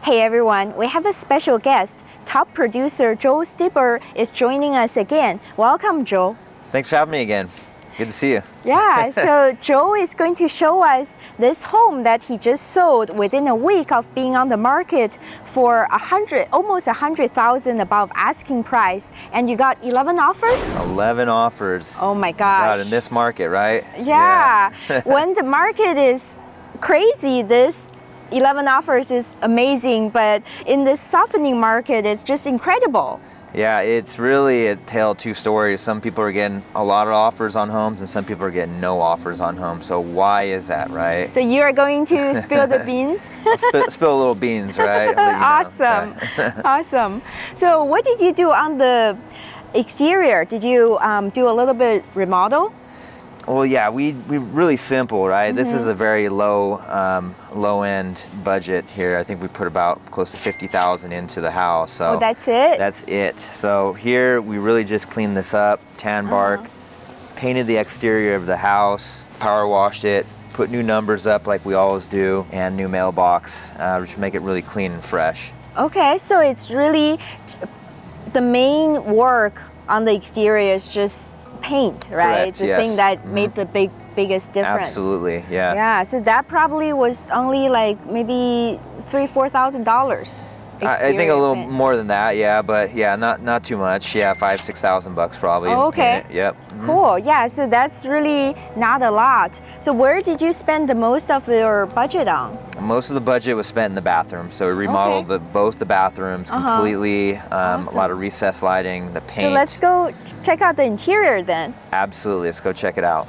Hey everyone, we have a special guest. Top producer Joe Stieber is joining us again. Welcome, Joe. Thanks for having me again. Good to see you. Yeah, so Joe is going to show us this home that he just sold within a week of being on the market for almost 100,000 above asking price, and you got 11 offers? 11 offers. Oh my gosh. God, in this market, right? Yeah. When the market is crazy, this 11 offers is amazing, but in this softening market, it's just incredible. Yeah, it's really a tale of two stories. Some people are getting a lot of offers on homes and some people are getting no offers on homes. So why is that, right? So you are going to spill the beans? I'll spill a little beans, right? Awesome. Awesome. So what did you do on the exterior? Did you do a little bit remodel? Well, yeah, we really simple, right? Mm-hmm. This is a very low end budget here. I think we put about close to 50,000 into the house. So that's it? That's it. So here we really just cleaned this up, tan bark, painted the exterior of the house, power washed it, put new numbers up like we always do, and new mailbox, which make it really clean and fresh. Okay, so it's really the main work on the exterior is just paint, right? Correct, the yes. thing that made the biggest difference. Absolutely, yeah. Yeah, so that probably was only like maybe $3,000-$4,000. I think a little more than that, yeah, but yeah, not too much. Yeah, $5,000-$6,000 probably. Oh, okay. Yep. Mm-hmm. Cool. Yeah, so that's really not a lot. So where did you spend the most of your budget on? Most of the budget was spent in the bathroom. So we remodeled both the bathrooms completely. Awesome. A lot of recessed lighting, the paint. So let's go check out the interior then. Absolutely. Let's go check it out.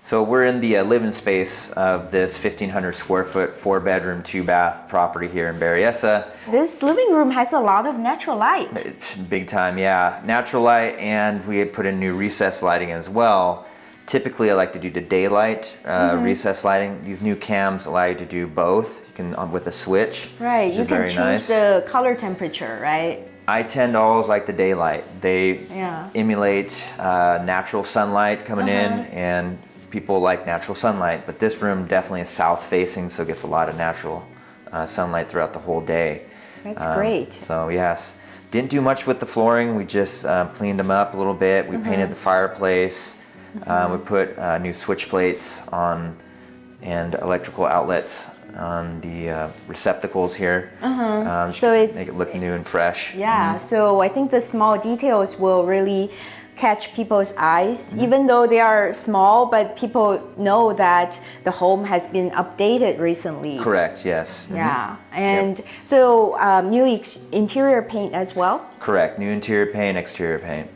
So we're in the living space of this 1,500 square foot, 4-bedroom, 2-bath property here in Berryessa. This living room has a lot of natural light. Big time, yeah. Natural light, and we had put in new recessed lighting as well. Typically, I like to do the daylight recessed lighting. These new cams allow you to do both. You can with a switch, right? Which you is can very change nice. the color temperature, right? I tend to always like the daylight. They emulate natural sunlight coming in, and people like natural sunlight, but this room definitely is south facing, so it gets a lot of natural sunlight throughout the whole day. That's great. So yes, didn't do much with the flooring. We just cleaned them up a little bit. We painted the fireplace. We put new switch plates on and electrical outlets on the receptacles here. So it's make it look new and fresh. Yeah, so I think the small details will really catch people's eyes, even though they are small, but people know that the home has been updated recently. Correct, yes. Yeah, and so new interior paint as well? Correct, new interior paint, exterior paint.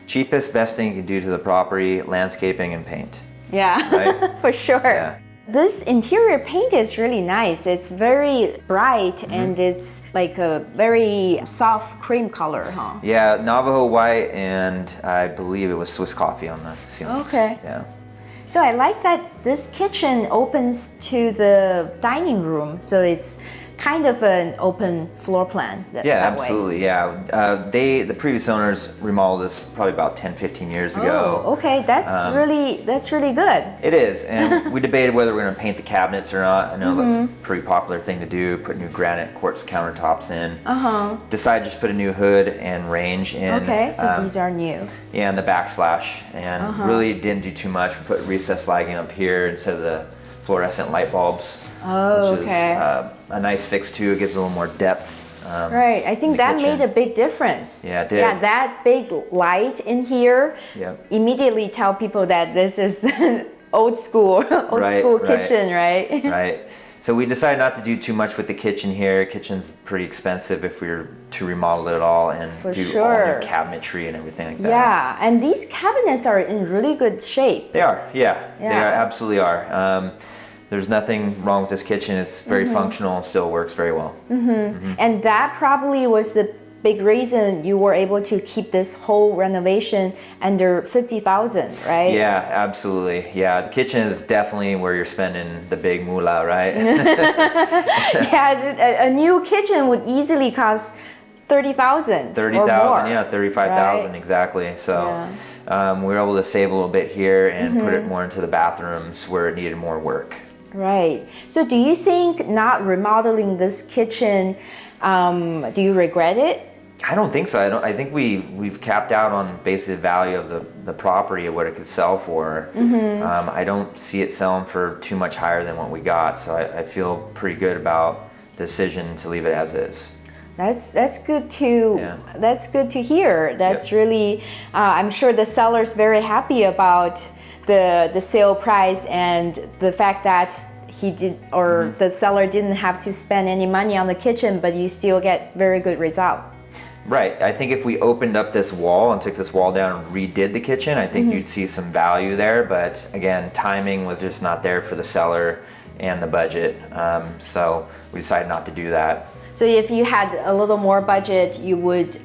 Cheapest, best thing you can do to the property, landscaping and paint. Yeah, right? For sure. Yeah. This interior paint is really nice. It's very bright and it's like a very soft cream color, huh? Yeah, Navajo white, and I believe it was Swiss coffee on the ceilings. Okay. Yeah. So I like that this kitchen opens to the dining room, so it's kind of an open floor plan. That Absolutely. way. Yeah, the previous owners remodeled this probably about 10-15 years ago. Oh, okay, that's really good. It is, and we debated whether we're going to paint the cabinets or not. I know that's a pretty popular thing to do. Put new granite quartz countertops in. Decided just put a new hood and range in. Okay, so these are new. Yeah, and the backsplash, and really didn't do too much. We put recessed lighting up here instead of the fluorescent light bulbs. Oh, which okay. is a nice fix too. It gives a little more depth. Right, I think that made a big difference. Yeah, it did. Yeah, that big light in here immediately tell people that this is an old school kitchen, right? Right. So we decided not to do too much with the kitchen here. Kitchen's pretty expensive if we were to remodel it all and do all new cabinetry and everything like that. Yeah, and these cabinets are in really good shape. They are, they absolutely are. There's nothing wrong with this kitchen. It's very functional and still works very well. And that probably was the big reason you were able to keep this whole renovation under 50,000, right? Yeah, absolutely. Yeah, the kitchen is definitely where you're spending the big moolah, right? Yeah, a new kitchen would easily cost 30,000. 30,000, yeah, 35,000 exactly. So we were able to save a little bit here and put it more into the bathrooms where it needed more work. Right. So do you think not remodeling this kitchen, do you regret it? I don't think so. I think we've capped out on basically the value of the property of what it could sell for. I don't see it selling for too much higher than what we got, so I feel pretty good about the decision to leave it as is. That's good to that's good to hear. That's really I'm sure the seller's very happy about the sale price and the fact that he did or the seller didn't have to spend any money on the kitchen, but you still get very good result. Right. I think if we opened up this wall and took this wall down and redid the kitchen, I think you'd see some value there. But again, timing was just not there for the seller and the budget. So we decided not to do that. So if you had a little more budget, you would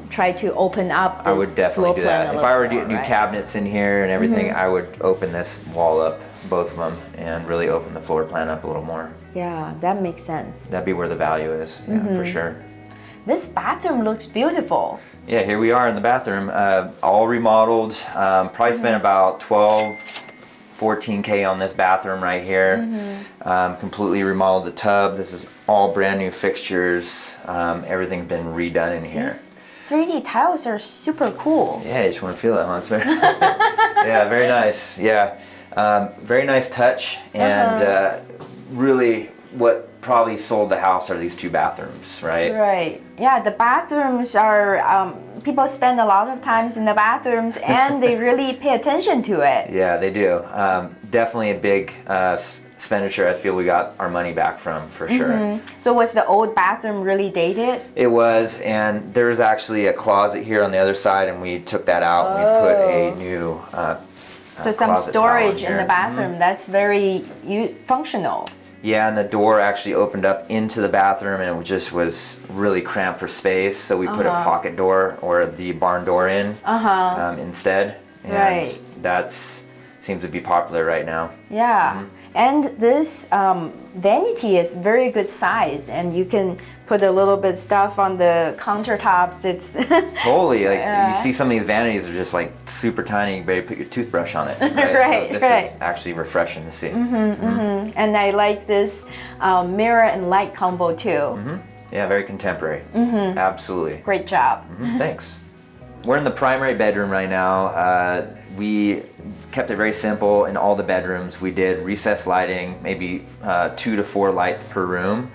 try to open up this I would definitely do that. If I were to get new right? cabinets in here and everything, I would open this wall up, both of them, and really open the floor plan up a little more. Yeah, that makes sense. That'd be where the value is, for sure. This bathroom looks beautiful. Yeah, here we are in the bathroom, all remodeled. Probably spent about 14K on this bathroom right here. Completely remodeled the tub. This is all brand new fixtures. Everything's been redone in here. These 3D tiles are super cool. Yeah, you just want to feel it, huh? It's very, yeah, very nice. Yeah, very nice touch, and really what probably sold the house are these two bathrooms, right? Right. Yeah, the bathrooms are, people spend a lot of times in the bathrooms and they really pay attention to it. Yeah, they do. Definitely a big expenditure I feel we got our money back from, for sure. So was the old bathroom really dated? It was, and there's actually a closet here on the other side, and we took that out and we put a new so some closet tile storage in here. the bathroom. That's very functional. Yeah, and the door actually opened up into the bathroom, and it just was really cramped for space. So we put a pocket door or the barn door in instead, and that's seems to be popular right now. Yeah, and this vanity is very good sized, and you can put a little bit stuff on the countertops. It's totally like you see some of these vanities are just like super tiny. You better put your toothbrush on it. Right, Right, so this is actually refreshing to see. And I like this mirror and light combo too. Yeah, very contemporary. Absolutely. Great job. Thanks. We're in the primary bedroom right now. We kept it very simple in all the bedrooms. We did recessed lighting, maybe 2 to 4 lights per room.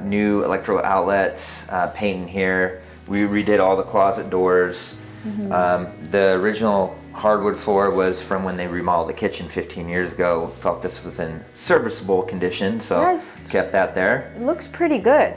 New electrical outlets, paint in here. We redid all the closet doors. The original hardwood floor was from when they remodeled the kitchen 15 years ago. Felt this was in serviceable condition, so kept that there. It looks pretty good.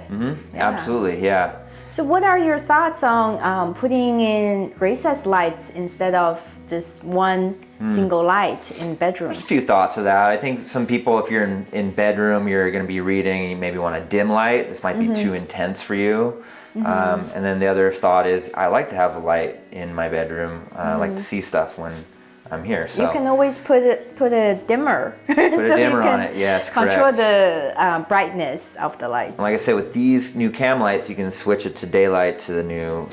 Absolutely, yeah. So what are your thoughts on putting in recessed lights instead of just one single light in bedrooms? There's a few thoughts of that. I think some people, if you're in bedroom, you're going to be reading and you maybe want a dim light. This might be too intense for you. And then the other thought is I like to have a light in my bedroom. I like to see stuff when I'm here. So you can always put a dimmer. Put a dimmer on it, yes, control correct. the brightness of the lights. And like I said, with these new cam lights, you can switch it to daylight to the new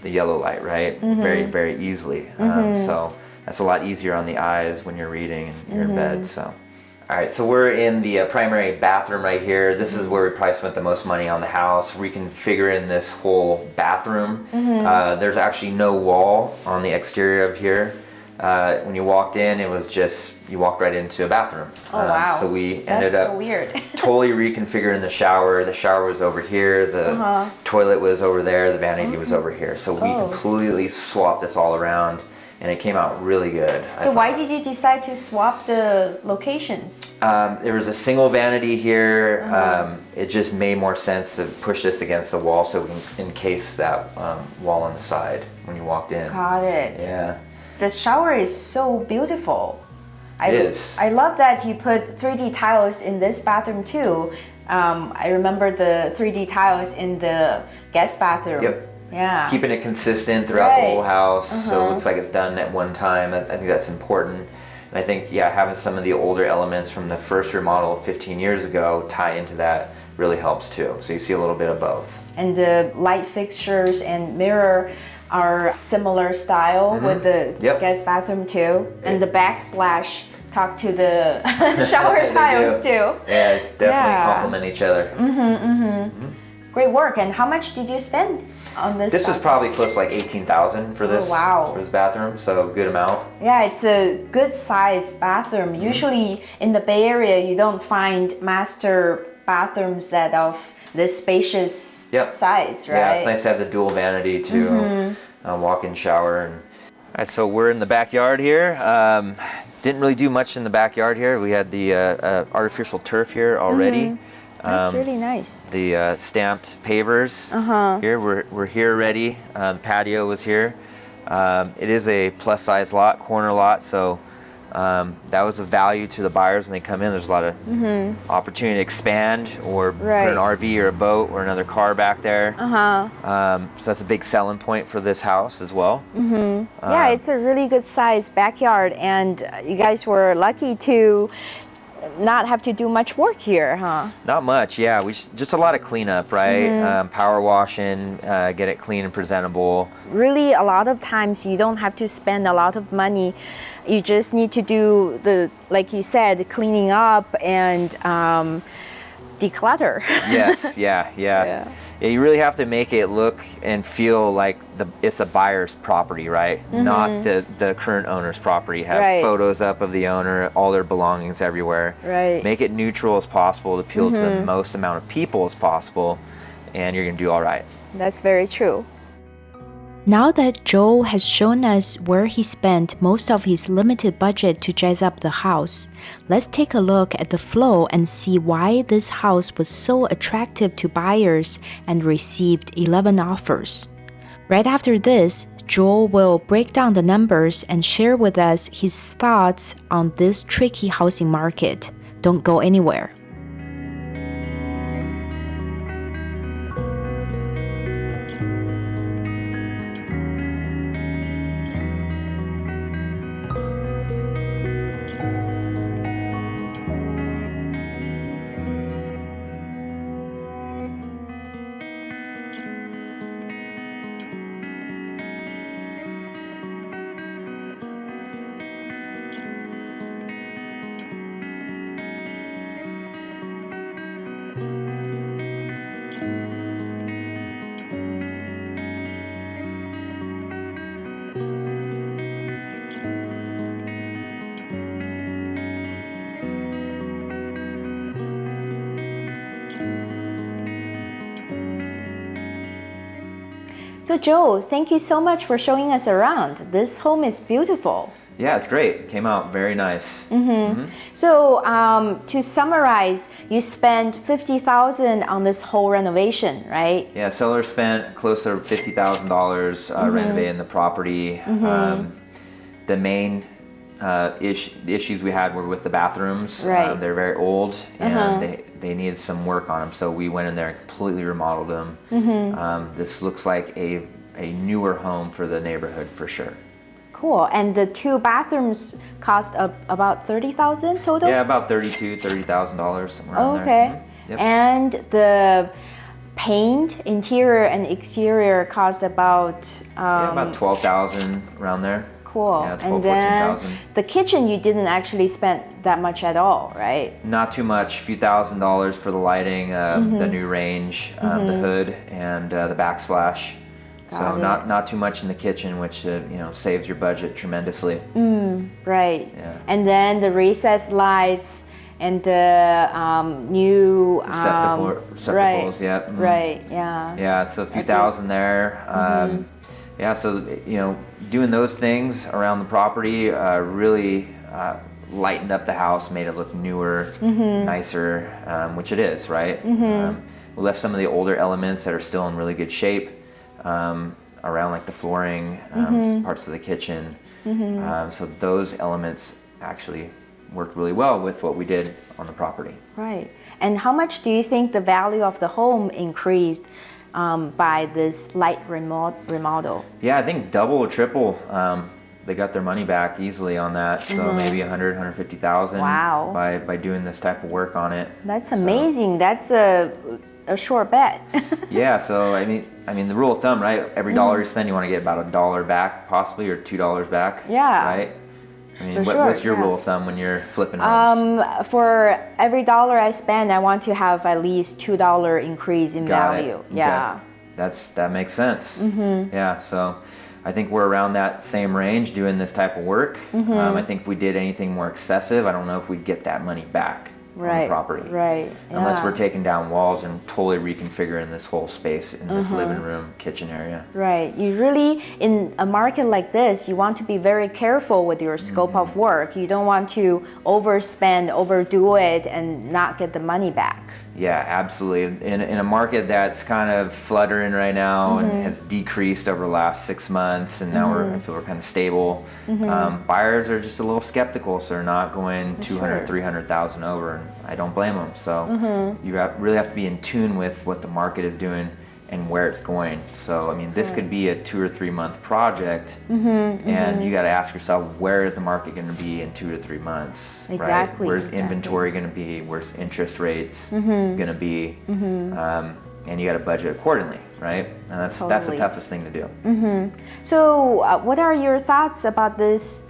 the yellow light, right? Very, very easily. So that's a lot easier on the eyes when you're reading and you're in bed. So, all right, so we're in the primary bathroom right here. This is where we probably spent the most money on the house, reconfiguring this whole bathroom. There's actually no wall on the exterior of here. When you walked in, it was just, you walked right into a bathroom. Oh, wow. So we ended That's up so weird. totally reconfiguring the shower. The shower was over here, the toilet was over there, the vanity was over here. So we completely swapped this all around, and it came out really good. So why did you decide to swap the locations? There was a single vanity here. It just made more sense to push this against the wall so we can encase that wall on the side when you walked in. Got it. Yeah. The shower is so beautiful. It is. I love that you put 3D tiles in this bathroom too. I remember the 3D tiles in the guest bathroom. Yep. Yeah. Keeping it consistent throughout the whole house, so it looks like it's done at one time. I think that's important. And I think, yeah, having some of the older elements from the first remodel 15 years ago tie into that really helps too. So you see a little bit of both. And the light fixtures and mirror are similar style with the guest bathroom too. And the backsplash talk to the shower tiles too. Yeah, definitely Yeah. complement each other. Great work. And how much did you spend on this? This was bathroom? probably close to like 18,000 for this. Wow. For this bathroom, so good amount. Yeah, it's a good size bathroom. Usually in the Bay Area, you don't find master bathrooms that of this spacious size, right? Yeah, it's nice to have the dual vanity to walk-in shower. And all right, so we're in the backyard here. Didn't really do much in the backyard here. We had the artificial turf here already. That's really nice. The stamped pavers here. We're here already. The patio was here. It is a plus size lot, corner lot, so that was a value to the buyers when they come in. There's a lot of opportunity to expand or put an RV or a boat or another car back there. So that's a big selling point for this house as well. Yeah, it's a really good size backyard, and you guys were lucky to not have to do much work here, huh? Not much, yeah. We just a lot of cleanup, right? Power washing, get it clean and presentable. Really, a lot of times you don't have to spend a lot of money. You just need to do the, like you said, cleaning up and declutter. Yes, yeah. You really have to make it look and feel like it's a buyer's property, right? Not the current owner's property. Have photos up of the owner, all their belongings everywhere. Right. Make it neutral as possible to appeal to the most amount of people as possible, and you're gonna do all right. That's very true. Now that Joe has shown us where he spent most of his limited budget to jazz up the house, let's take a look at the flow and see why this house was so attractive to buyers and received 11 offers. Right after this, Joel will break down the numbers and share with us his thoughts on this tricky housing market. Don't go anywhere. So Joe, thank you so much for showing us around. This home is beautiful. Yeah, it's great. It came out very nice. So to summarize, you spent $50,000 on this whole renovation, right? Yeah, seller spent close to $50,000 renovating the property. The main issues we had were with the bathrooms. Right. They're very old and they needed some work on them, so we went in there and completely remodeled them. This looks like a newer home for the neighborhood for sure. Cool. And the two bathrooms cost about $30,000 total? Yeah, about $30,000, somewhere around there. Okay. And the paint, interior and exterior, cost about about $12,000 around there. Cool. Yeah, and then $14,000. the kitchen, you didn't actually spend that much at all, right? Not too much, a few $1,000s for the lighting, the new range, the hood, and the backsplash. So not too much in the kitchen, which saves your budget tremendously. Right. Yeah. And then the recessed lights and the new receptacles. Yeah. Right. Yeah. Yeah. So a few thousand there. Yeah. So doing those things around the property really lightened up the house, made it look newer, nicer, which it is, right? We left some of the older elements that are still in really good shape. Around like the flooring, parts of the kitchen. So those elements actually worked really well with what we did on the property. Right. And how much do you think the value of the home increased by this light remodel? Yeah, I think double or triple. They got their money back easily on that. So maybe 100, 150,000 Wow. by doing this type of work on it. That's amazing. That's a sure bet. Yeah, so I mean the rule of thumb, right? Every dollar you spend, you want to get about $1 back, possibly, or $2 back. Yeah. Right. I mean, for sure. what's your rule of thumb when you're flipping homes? For every dollar I spend, I want to have at least $2 increase in value. Okay. Yeah. That makes sense. Yeah, so I think we're around that same range doing this type of work. I think if we did anything more excessive, I don't know if we'd get that money back on the property. Right. Unless we're taking down walls and totally reconfiguring this whole space in this living room, kitchen area. Right. You really, in a market like this, you want to be very careful with your scope of work. You don't want to overspend, overdo it, and not get the money back. Yeah, absolutely. In a market that's kind of fluttering right now and has decreased over the last 6 months, and now I feel we're kind of stable. Buyers are just a little skeptical, so they're not going 200, 300,000 over, and I don't blame them. So you really have to be in tune with what the market is doing and where it's going. So I mean, this could be a 2 or 3 month project, and you got to ask yourself, where is the market going to be in 2 to 3 months? Exactly. Right? Where's inventory going to be? Where's interest rates going to be? And you got to budget accordingly, right? And that's the toughest thing to do. So, what are your thoughts about this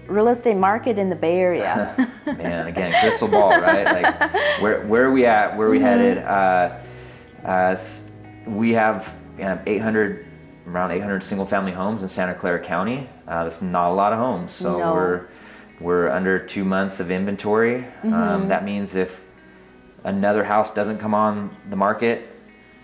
real estate market in the Bay Area? Man, again, crystal ball, right? Like, where are we at? Where are we headed? We have around 800 single-family homes in Santa Clara County. That's not a lot of homes, so we're under 2 months of inventory. That means if another house doesn't come on the market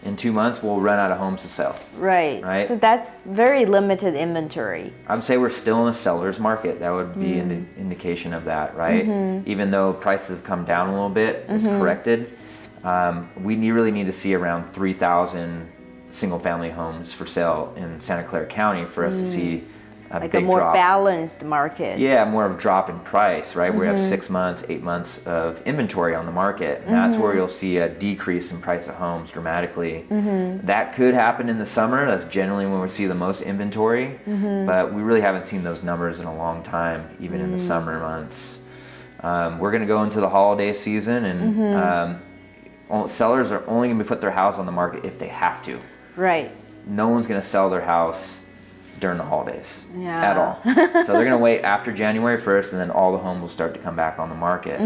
in 2 months, we'll run out of homes to sell. Right. So that's very limited inventory. I would say we're still in a seller's market. That would be an indication of that, right? Even though prices have come down a little bit, it's corrected. We really need to see around 3,000 single-family homes for sale in Santa Clara County for us to see a like big a more drop. balanced market. Yeah, more of a drop in price, right? We have 6 months, 8 months of inventory on the market, and that's where you'll see a decrease in price of homes dramatically. That could happen in the summer. That's generally when we see the most inventory, but we really haven't seen those numbers in a long time, even in the summer months. We're going to go into the holiday season, and sellers are only going to put their house on the market if they have to. Right. No one's going to sell their house during the holidays Yeah. at all. So they're going to wait after January 1st, and then all the homes will start to come back on the market.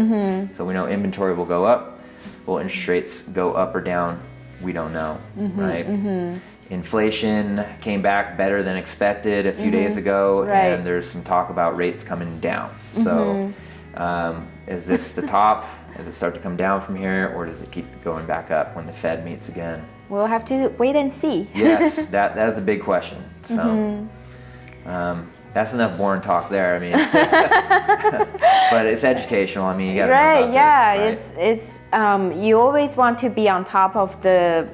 So we know inventory will go up. Will interest rates go up or down? We don't know, right? Inflation came back better than expected a few days ago, and there's some talk about rates coming down. So is this the top? Does it start to come down from here, or does it keep going back up when the Fed meets again? We'll have to wait and see. Yes, that is a big question. So that's enough boring talk there. I mean, but it's educational. I mean, you got to know about this, right? It's you always want to be on top of the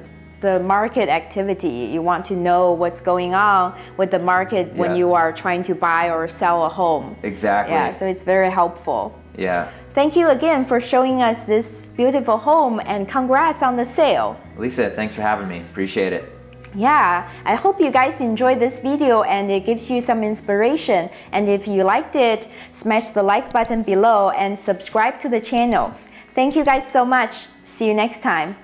market activity. You want to know what's going on with the market when you are trying to buy or sell a home. Exactly. Yeah, so it's very helpful. Yeah. Thank you again for showing us this beautiful home, and congrats on the sale. Lisa, thanks for having me. Appreciate it. Yeah, I hope you guys enjoyed this video and it gives you some inspiration. And if you liked it, smash the like button below and subscribe to the channel. Thank you guys so much. See you next time.